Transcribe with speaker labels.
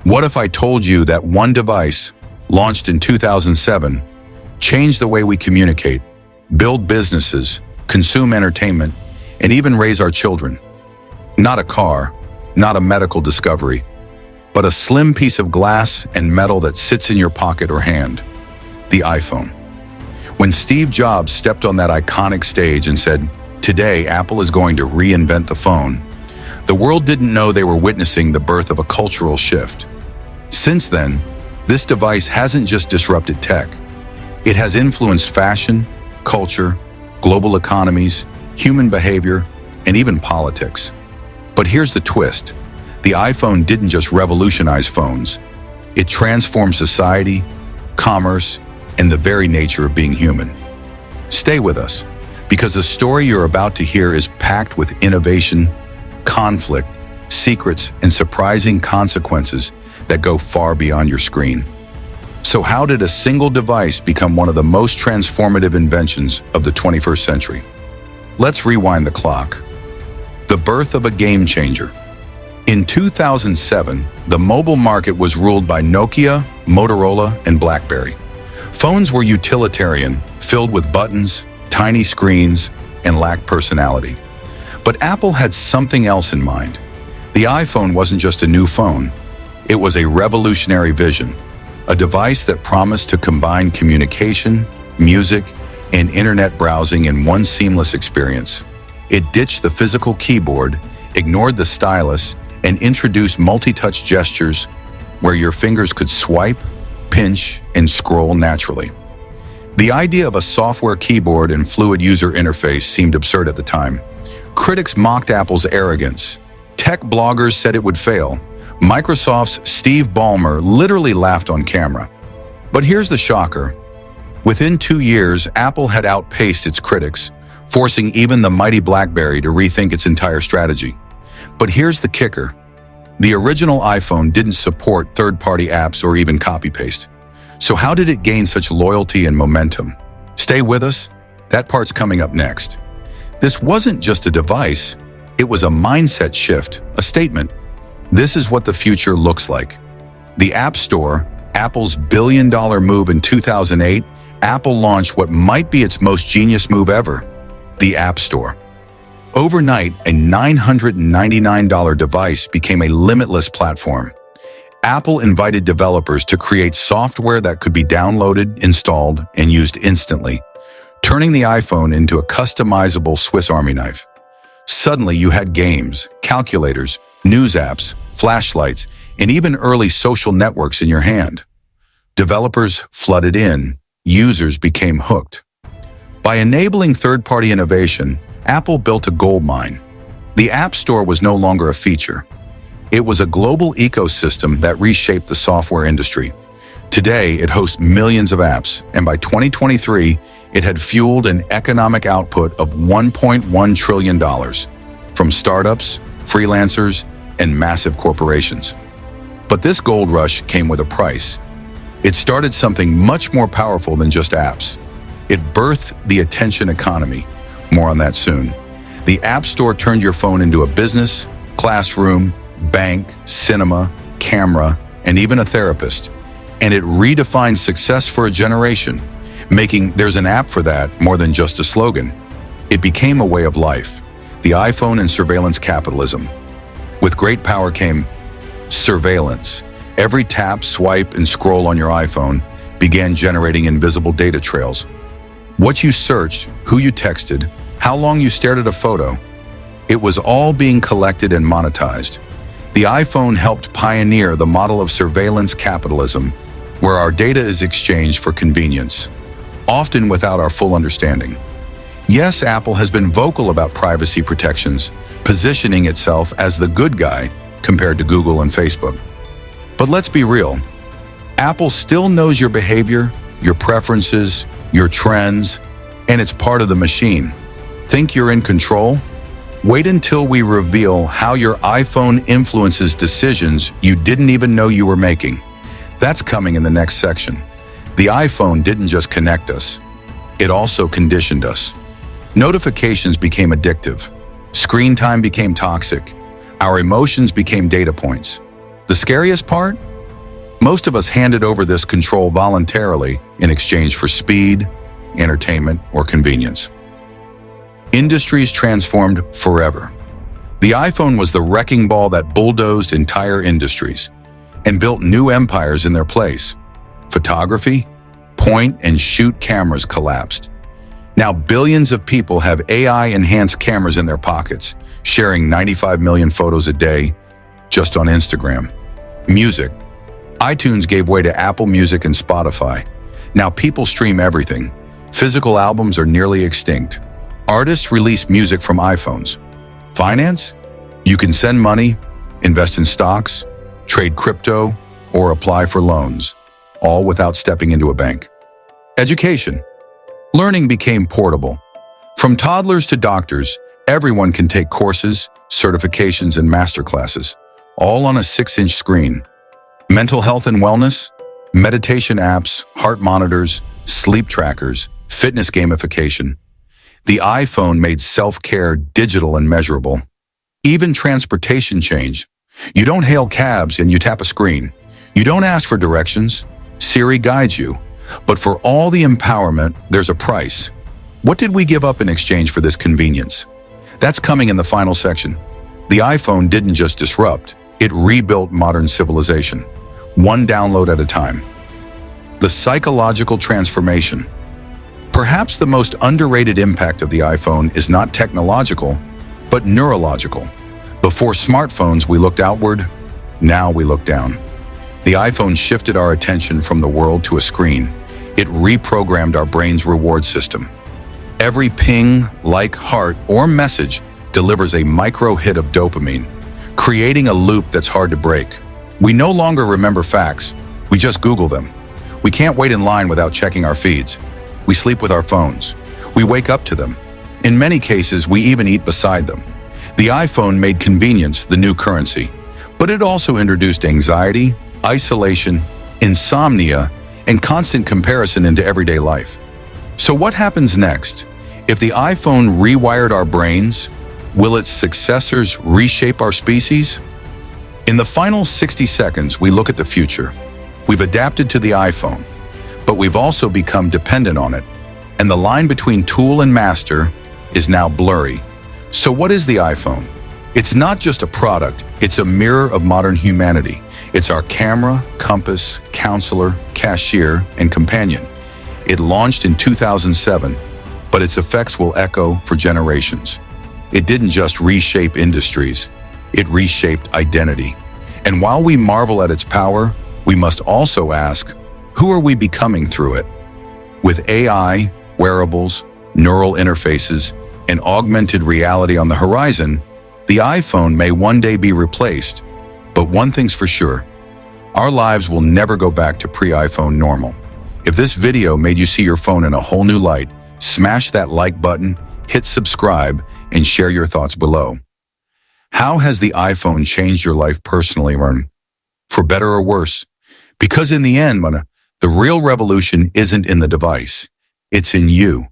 Speaker 1: What if I told you that one device, launched in 2007, changed the way we communicate, build businesses, consume entertainment, and even raise our children? Not a car, not a medical discovery, but a slim piece of glass and metal that sits in your pocket or hand, the iPhone. When Steve Jobs stepped on that iconic stage and said, "Today, Apple is going to reinvent the phone," the world didn't know they were witnessing the birth of a cultural shift. Since then, this device hasn't just disrupted tech. It has influenced fashion, culture, global economies, human behavior, and even politics. But here's the twist. The iPhone didn't just revolutionize phones. It transformed society, commerce, and the very nature of being human. Stay with us, because the story you're about to hear is packed with innovation, conflict, secrets, and surprising consequences that go far beyond your screen. So how did a single device become one of the most transformative inventions of the 21st century? Let's rewind the clock. The birth of a game changer. In 2007, the mobile market was ruled by Nokia, Motorola, and BlackBerry. Phones were utilitarian, filled with buttons, tiny screens, and lacked personality. But Apple had something else in mind. The iPhone wasn't just a new phone. It was a revolutionary vision, a device that promised to combine communication, music, and internet browsing in one seamless experience. It ditched the physical keyboard, ignored the stylus, and introduced multi-touch gestures where your fingers could swipe, pinch, and scroll naturally. The idea of a software keyboard and fluid user interface seemed absurd at the time. Critics mocked Apple's arrogance. Tech bloggers said it would fail. Microsoft's Steve Ballmer literally laughed on camera. But here's the shocker. Within 2 years, Apple had outpaced its critics, forcing even the mighty BlackBerry to rethink its entire strategy. But here's the kicker. The original iPhone didn't support third-party apps or even copy-paste. So how did it gain such loyalty and momentum? Stay with us. That part's coming up next. This wasn't just a device. It was a mindset shift, a statement. This is what the future looks like. The App Store, Apple's billion-dollar move in 2008, Apple launched what might be its most genius move ever, the App Store. Overnight, a $999 device became a limitless platform. Apple invited developers to create software that could be downloaded, installed, and used instantly, turning the iPhone into a customizable Swiss Army knife. Suddenly, you had games, calculators, news apps, flashlights, and even early social networks in your hand. Developers flooded in, users became hooked. By enabling third-party innovation, Apple built a goldmine. The App Store was no longer a feature. It was a global ecosystem that reshaped the software industry. Today, it hosts millions of apps, and by 2023, it had fueled an economic output of $1.1 trillion from startups, freelancers, and massive corporations. But this gold rush came with a price. It started something much more powerful than just apps. It birthed the attention economy. More on that soon. The App Store turned your phone into a business, classroom, bank, cinema, camera, and even a therapist. And it redefined success for a generation, making "there's an app for that" more than just a slogan. It became a way of life. The iPhone and surveillance capitalism. With great power came surveillance. Every tap, swipe, and scroll on your iPhone began generating invisible data trails. What you searched, who you texted, how long you stared at a photo, it was all being collected and monetized. The iPhone helped pioneer the model of surveillance capitalism, where our data is exchanged for convenience, often without our full understanding. Yes, Apple has been vocal about privacy protections, positioning itself as the good guy compared to Google and Facebook. But let's be real. Apple still knows your behavior, your preferences, your trends, and it's part of the machine. Think you're in control? Wait until we reveal how your iPhone influences decisions you didn't even know you were making. That's coming in the next section. The iPhone didn't just connect us. It also conditioned us. Notifications became addictive. Screen time became toxic. Our emotions became data points. The scariest part? Most of us handed over this control voluntarily in exchange for speed, entertainment, or convenience. Industries transformed forever. The iPhone was the wrecking ball that bulldozed entire industries and built new empires in their place. Photography, point-and-shoot cameras collapsed. Now billions of people have AI-enhanced cameras in their pockets, sharing 95 million photos a day just on Instagram. Music. iTunes gave way to Apple Music and Spotify. Now people stream everything. Physical albums are nearly extinct. Artists release music from iPhones. Finance? You can send money, invest in stocks, trade crypto, or apply for loans, all without stepping into a bank. Education. Learning became portable. From toddlers to doctors, everyone can take courses, certifications, and masterclasses, all on a 6-inch screen. Mental health and wellness, meditation apps, heart monitors, sleep trackers, fitness gamification. The iPhone made self-care digital and measurable. Even transportation changed. You don't hail cabs and you tap a screen. You don't ask for directions. Siri guides you. But for all the empowerment, there's a price. What did we give up in exchange for this convenience? That's coming in the final section. The iPhone didn't just disrupt, it rebuilt modern civilization, one download at a time. The psychological transformation. Perhaps the most underrated impact of the iPhone is not technological, but neurological. Before smartphones, we looked outward. Now we look down. The iPhone shifted our attention from the world to a screen. It reprogrammed our brain's reward system. Every ping, like, heart, or message delivers a micro hit of dopamine, creating a loop that's hard to break. We no longer remember facts. We just Google them. We can't wait in line without checking our feeds. We sleep with our phones. We wake up to them. In many cases, we even eat beside them. The iPhone made convenience the new currency, but it also introduced anxiety, isolation, insomnia, and constant comparison into everyday life. So what happens next? If the iPhone rewired our brains, will its successors reshape our species? In the final 60 seconds, we look at the future. We've adapted to the iPhone, but we've also become dependent on it. And the line between tool and master is now blurry. So what is the iPhone? It's not just a product, it's a mirror of modern humanity. It's our camera, compass, counselor, cashier, and companion. It launched in 2007, but its effects will echo for generations. It didn't just reshape industries, it reshaped identity. And while we marvel at its power, we must also ask, who are we becoming through it? With AI, wearables, neural interfaces, and augmented reality on the horizon, the iPhone may one day be replaced. But one thing's for sure, our lives will never go back to pre-iPhone normal. If this video made you see your phone in a whole new light, smash that like button, hit subscribe, and share your thoughts below. How has the iPhone changed your life personally, for better or worse? Because in the end, the real revolution isn't in the device, it's in you.